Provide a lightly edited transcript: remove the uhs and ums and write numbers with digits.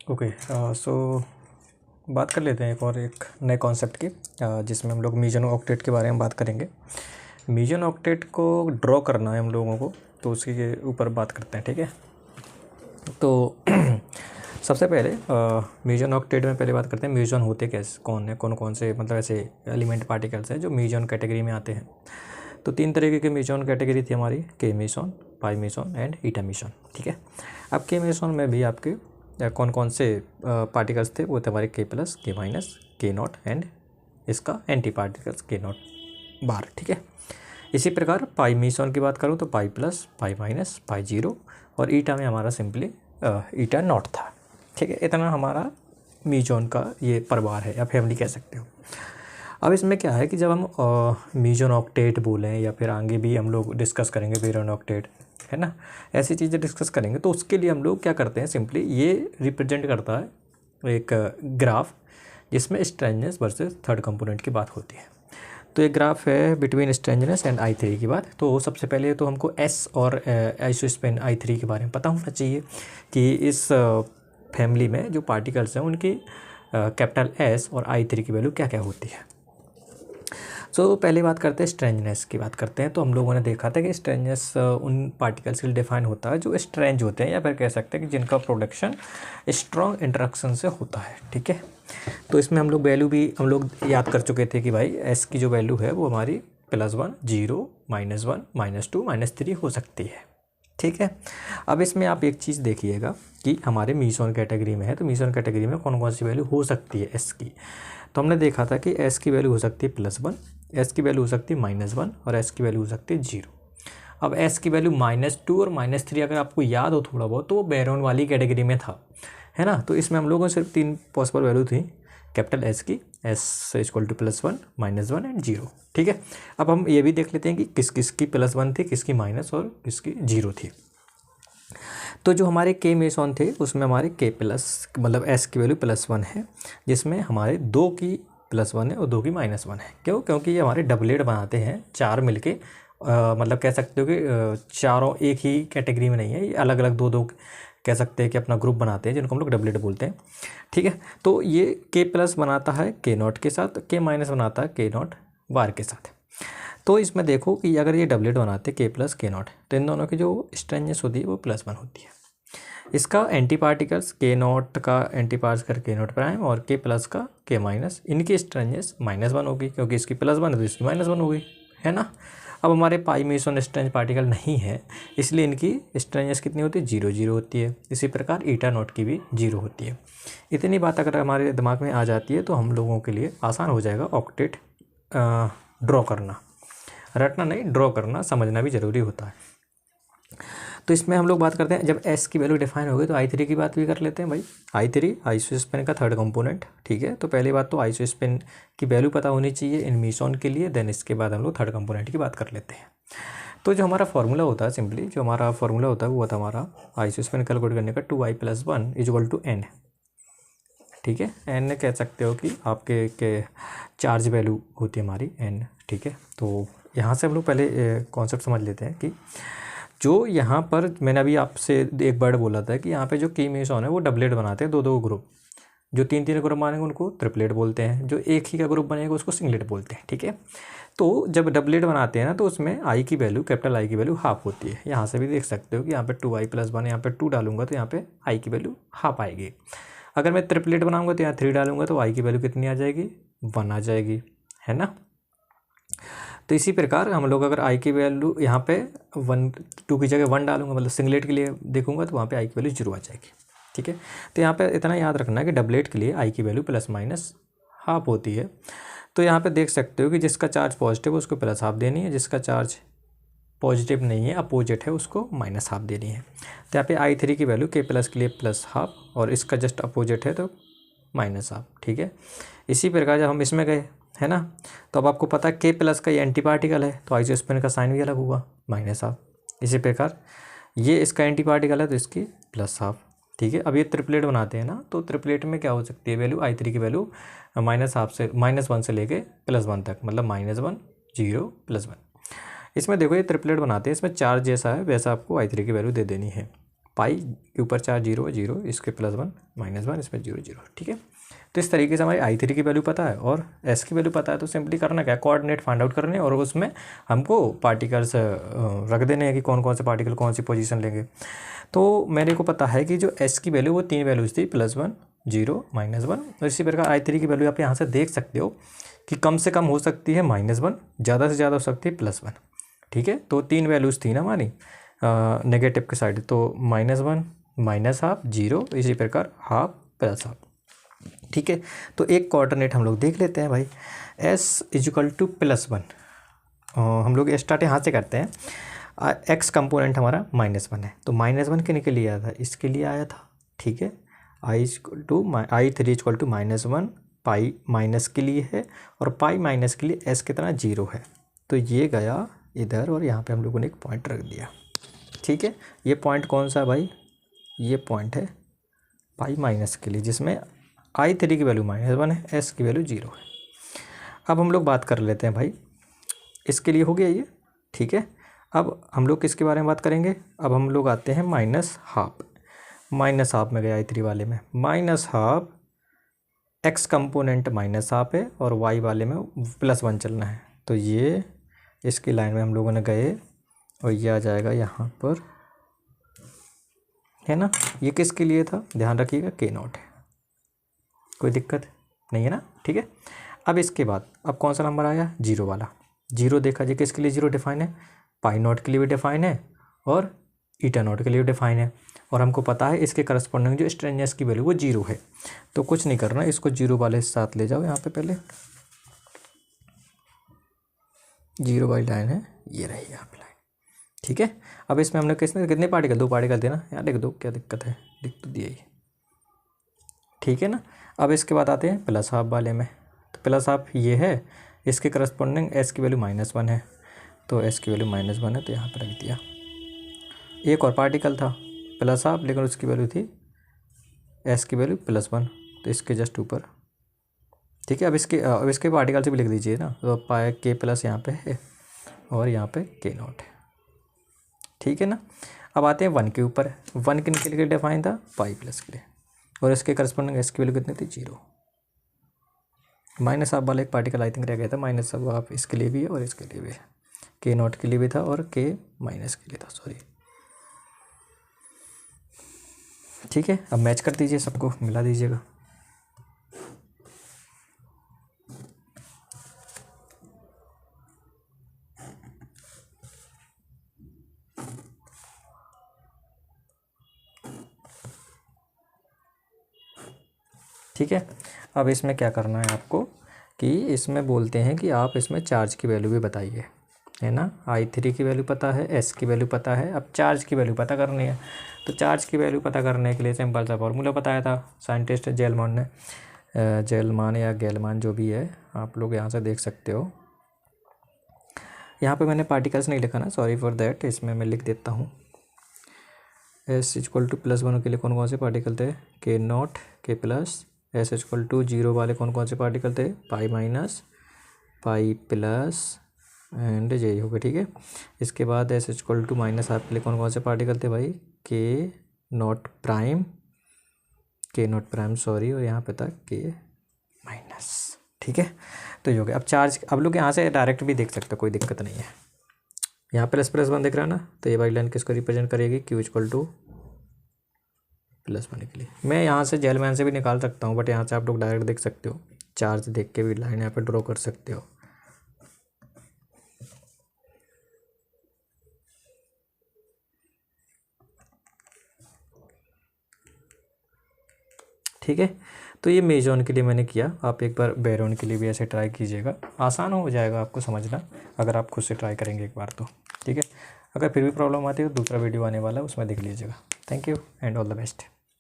Okay. सो बात कर लेते हैं एक नए कॉन्सेप्ट की, जिसमें हम लोग मीजन ऑक्टेट के बारे में बात करेंगे। मीजन ऑक्टेट को ड्रॉ करना है हम लोगों को, तो उसी के ऊपर बात करते हैं, ठीक है। तो सबसे पहले मीजन ऑक्टेट में पहले बात करते हैं मीजन होते कैसे, कौन कौन से मतलब ऐसे एलिमेंट पार्टिकल्स हैं जो मीजन कैटेगरी में आते हैं। तो 3 तरीके के मीजन कैटेगरी थी हमारी, के मीजन, पाई मीजन एंड ईटा मीजन, ठीक है। अब के मीजन में भी आपके कौन कौन से पार्टिकल्स थे, वो थे हमारे के प्लस, के माइनस, के नॉट एंड इसका एंटी पार्टिकल्स के नॉट बार, ठीक है। इसी प्रकार पाई मीजन की बात करूँ तो पाई प्लस, पाई माइनस, पाई जीरो, और ईटा में हमारा सिंपली ईटा नॉट था, ठीक है। इतना हमारा मीजन का ये परिवार है या फैमिली कह सकते हो। अब इसमें क्या है कि जब हम मीजन ऑक्टेट बोलें या फिर आगे भी हम लोग डिस्कस करेंगे मीजन ऑक्टेट, है ना, ऐसी चीज़ें डिस्कस करेंगे, तो उसके लिए हम लोग क्या करते हैं, सिंपली ये रिप्रेजेंट करता है एक ग्राफ जिसमें स्ट्रेंजनेस वर्सेस थर्ड कंपोनेंट की बात होती है। तो एक ग्राफ है बिटवीन स्ट्रेंजनेस एंड I3 की बात। तो सबसे पहले तो हमको S और आइसोस्पेन I3 के बारे में पता होना चाहिए कि इस फैमिली में जो पार्टिकल्स हैं उनकी कैपिटल S और I3 की वैल्यू क्या क्या होती है। सो पहले बात करते हैं स्ट्रेंजनेस की बात करते हैं। तो हम लोगों ने देखा था कि स्ट्रेंजनेस उन पार्टिकल्स के लिए डिफाइन होता है जो स्ट्रेंज होते हैं, या फिर कह सकते हैं कि जिनका प्रोडक्शन स्ट्रॉन्ग इंटरेक्शन से होता है, ठीक है। तो इसमें हम लोग वैल्यू भी हम लोग याद कर चुके थे कि भाई एस की जो वैल्यू है वो हमारी +1, 0, -1, -2, -3 हो सकती है, ठीक है। अब इसमें आप एक चीज़ देखिएगा कि हमारे मीजन कैटेगरी में है, तो मीजन कैटेगरी में कौन कौन सी वैल्यू हो सकती है एस की। तो हमने देखा था कि एस की वैल्यू हो सकती है +1, एस की वैल्यू हो सकती है -1 और एस की वैल्यू हो सकती है 0। अब एस की वैल्यू -2 और -3 अगर आपको याद हो थोड़ा बहुत, तो वो बैरोन वाली कैटेगरी में था, है ना। तो इसमें हम लोगों को सिर्फ 3 पॉसिबल वैल्यू थी कैपिटल एस की, एस = +1, -1 एंड 0, ठीक है। अब हम ये भी देख लेते हैं कि किस किस की +1 थी, किसकी माइनस और किसकी 0 थी। तो जो हमारे के मीजन थे उसमें हमारे के प्लस मतलब एस की वैल्यू +1 है, जिसमें हमारे 2 की +1 है और 2 की -1 है। क्यों? क्योंकि ये हमारे डबलेट बनाते हैं 4 मिलके, मतलब कह सकते हो कि चारों एक ही कैटेगरी में नहीं है, ये अलग अलग 2-2 कह सकते हैं कि अपना ग्रुप बनाते हैं, जिनको हम लोग डबलेट बोलते हैं, ठीक है। तो ये के प्लस बनाता है के नॉट के साथ, के माइनस बनाता है के नॉट बार के साथ। तो इसमें देखो कि अगर ये डबलेट बनाते के प्लस के नॉट, तो इन दोनों की जो स्ट्रेंजनेस होती है वो +1 होती है। इसका एंटी पार्टिकल्स के नॉट का एंटी पार्टिकल के नॉट प्राइम और के प्लस का के माइनस, इनकी स्ट्रेंजनेस -1 होगी, क्योंकि इसकी +1 है तो इसकी -1 होगी, है ना। अब हमारे पाई मीजन स्ट्रेंज पार्टिकल नहीं है, इसलिए इनकी स्ट्रेंजनेस कितनी होती है, 0 0 होती है। इसी प्रकार ईटा नॉट की भी 0 होती है। इतनी बात अगर हमारे दिमाग में आ जाती है तो हम लोगों के लिए आसान हो जाएगा ऑक्टेट ड्रॉ करना। रटना नहीं, ड्रॉ करना, समझना भी ज़रूरी होता है। तो इसमें हम लोग बात करते हैं, जब एस की वैल्यू डिफाइन हो गई तो I3 की बात भी कर लेते हैं भाई। I3 आइसोस्पेन का थर्ड कंपोनेंट, ठीक है। तो पहली बात तो आइसोस्पेन की वैल्यू पता होनी चाहिए इन मीजन के लिए, देन इसके बाद हम लोग थर्ड कंपोनेंट की बात कर लेते हैं। तो जो हमारा फॉर्मूला होता है, सिंपली जो हमारा फॉर्मूला होता है वो होता है हमारा आइसोस्पेन कैलकुलेट करने का 2i + 1 = n, ठीक है। n कह सकते हो कि आपके के चार्ज वैल्यू होती है हमारी n, ठीक है। तो यहाँ से हम लोग पहले कॉन्सेप्ट समझ लेते हैं कि जो यहाँ पर मैंने अभी आपसे एक वर्ड बोला था कि यहाँ पे जो की मीजन है वो डबलेट बनाते हैं, 2-2 ग्रुप। जो 3-3 ग्रुप बनेंगे उनको ट्रिपलेट बोलते हैं, जो एक ही का ग्रुप बनेगा उसको सिंगलेट बोलते हैं, ठीक है। तो जब डबलेट बनाते हैं ना, तो उसमें आई की वैल्यू, कैपिटल आई की वैल्यू हाफ होती है। यहाँ से भी देख सकते हो कि यहाँ पे 2i + 1, यहाँ पे 2 डालूंगा तो यहाँ पे आई की वैल्यू हाफ आएगी। अगर मैं ट्रिपलेट बनाऊंगा तो यहाँ 3 डालूंगा तो आई की वैल्यू कितनी आ जाएगी, 1 आ जाएगी, है ना। तो इसी प्रकार हम लोग अगर आई की वैल्यू यहाँ पे 1, 2 की जगह 1 डालूंगा, मतलब सिंगलेट के लिए देखूंगा तो वहाँ पे आई की वैल्यू 0 आ जाएगी, ठीक है। तो यहाँ पे इतना याद रखना है कि डबलेट के लिए आई की वैल्यू ±½ होती है। तो यहाँ पे देख सकते हो कि जिसका चार्ज पॉजिटिव है उसको +½ देनी है, जिसका चार्ज पॉजिटिव नहीं है, अपोजिट है, उसको -½ देनी है। तो यहाँ पे I3 की वैल्यू के प्लस के लिए +½ और इसका जस्ट अपोजिट है तो -½ ठीक है। इसी प्रकार जब हम इसमें गए, है ना, तो अब आपको पता है के प्लस का ये एंटी पार्टिकल है तो आइसोस्पेन का साइन भी अलग होगा, -½ इसी प्रकार ये इसका एंटी पार्टिकल है तो इसकी +½ ठीक है। अब ये ट्रिपलेट बनाते हैं ना, तो ट्रिपलेट में क्या हो सकती है वैल्यू, I3 की वैल्यू -½ से -1 से लेके +1 तक, मतलब -1 0 +1। इसमें देखो ये ट्रिपलेट बनाते हैं, इसमें चार्ज जैसा है वैसा आपको I3 की वैल्यू दे देनी है। पाई के ऊपर 4 जीरो 0, इसके +1 -1, इसमें 0 0, ठीक है। तो इस तरीके से हमारी I3 की वैल्यू पता है और S की वैल्यू पता है, तो सिंपली करना क्या है, कोऑर्डिनेट फाइंड आउट करने और उसमें हमको पार्टिकल्स रख देने हैं कि कौन कौन से पार्टिकल कौन सी पोजीशन लेंगे। तो मेरे को पता है कि जो S की वैल्यू वो 3 वैल्यूज थी, +1 0 -1, और इसी प्रकार I3 की वैल्यू आप यहाँ से देख सकते हो कि कम से कम हो सकती है -1, ज़्यादा से ज़्यादा हो सकती है +1, ठीक है। तो 3 वैल्यूज़ थी ना हमारी नेगेटिव के साइड, तो -1 -1/2 0, इसी प्रकार 1/2 +1, ठीक है। तो एक कोऑर्डिनेट हम लोग देख लेते हैं भाई, S = +1, हम लोग स्टार्ट यहाँ से करते हैं। x कंपोनेंट हमारा -1 है, तो -1 के लिए आया था, इसके लिए आया था, ठीक है। I3 = -1, पाई माइनस के लिए है और पाई माइनस के लिए S कितना 0 है, तो ये गया इधर और यहाँ पे हम लोगों ने एक पॉइंट रख दिया, ठीक है। ये पॉइंट कौन सा है भाई, ये पॉइंट है पाई माइनस के लिए, जिसमें I3 की वैल्यू -1 है, S की वैल्यू 0 है। अब हम लोग बात कर लेते हैं भाई, इसके लिए हो गया ये, ठीक है। अब हम लोग किसके बारे में बात करेंगे, अब हम लोग आते हैं -1/2 में गया I3 वाले में, -1/2, x कंपोनेंट -1/2 है और y वाले में +1 चलना है, तो ये इसकी लाइन में हम लोगों ने गए और ये आ जाएगा यहाँ पर, है ना। ये किसके लिए था, ध्यान रखिएगा K0 है, कोई दिक्कत नहीं है ना, ठीक है। अब इसके बाद अब कौन सा नंबर आया, 0 वाला, 0 देखा जी किसके लिए 0 डिफाइन है, π0 के लिए भी डिफाइन है और η0 के लिए डिफाइन है, और हमको पता है इसके करस्पॉन्डिंग जो स्ट्रेंजर्स की वैल्यू वो 0 है। तो कुछ नहीं करना, इसको 0 वाले साथ ले जाओ, यहाँ पे पहले 0 वाली लाइन है, ये रही यहाँ पे लाइन, ठीक है। अब इसमें हमने कितने पार्टिकल, 2 पार्टिकल थे ना, यहाँ लिख दो, क्या दिक्कत है, लिख तो दिया ही, ठीक है ना। अब इसके बाद आते हैं +1/2 वाले में, तो +1/2 ये है, इसके करस्पॉन्डिंग S की वैल्यू -1 है, तो S की वैल्यू -1 है, तो यहाँ पर रख दिया। एक और पार्टिकल था +1/2, लेकिन उसकी वैल्यू थी S की वैल्यू +1, तो इसके जस्ट ऊपर, ठीक है। अब इसके पार्टिकल से भी लिख दीजिए ना, तो पाए K+ यहाँ पे है और यहाँ पे K0 है, ठीक है ना। अब आते हैं 1 के ऊपर, 1 किन के लिए डिफाइन था, पाई प्लस के लिए, और इसके करस्पॉन्डिंग S की वैल्यू कितनी थी, 0। -1/2 वाला एक पार्टिकल आई थिंक रह गया था, -1/2 इसके लिए भी है और इसके लिए भी है, K0 के लिए भी था और K- के लिए था, सॉरी, ठीक है। अब मैच कर दीजिए, सबको मिला दीजिएगा। ठीक है। अब इसमें क्या करना है आपको कि इसमें बोलते हैं कि आप इसमें चार्ज की वैल्यू भी बताइए, है ना। I3 की वैल्यू पता है, S की वैल्यू पता है, अब चार्ज की वैल्यू पता करनी है। तो चार्ज की वैल्यू पता करने के लिए सिंपल सा फार्मूला बताया था साइंटिस्ट जेलमान ने, जेलमान या गेलमान जो भी है, आप लोग यहाँ से देख सकते हो। यहाँ पे मैंने पार्टिकल्स नहीं लिखा ना, सॉरी फॉर दैट, इसमें मैं लिख देता हूँ। S = +1 के लिए कौन कौन से पार्टिकल थे, K0 K+, S = 0 वाले कौन कौन से पार्टिकल थे, pi minus pi plus and J हो गए, ठीक है। इसके बाद S = -1/2 के लिए कौन कौन से पार्टिकल थे भाई, K0 प्राइम सॉरी, और यहाँ पे था K-, ठीक है। तो ये हो गया। अब चार्ज, अब लोग यहाँ से डायरेक्ट भी देख सकते हो, कोई दिक्कत नहीं है। यहाँ ++1 दिख रहा है ना, तो ये वाली लाइन किसको रिप्रेजेंट करेगी, Q = +1 के लिए। मैं यहाँ से जेलमैन से भी निकाल सकता हूँ, बट यहाँ से आप लोग डायरेक्ट देख सकते हो, चार्ज देख के भी लाइन यहाँ पे ड्रॉ कर सकते हो। ठीक है। तो ये मेजॉन के लिए मैंने किया, आप एक बार बैरोन के लिए भी ऐसे ट्राई कीजिएगा, आसान हो जाएगा आपको समझना अगर आप खुद से ट्राई करेंगे एक बार तो, ठीक है। अगर फिर भी प्रॉब्लम आती है तो दूसरा वीडियो आने वाला है, उसमें देख लीजिएगा। Thank you and all the best.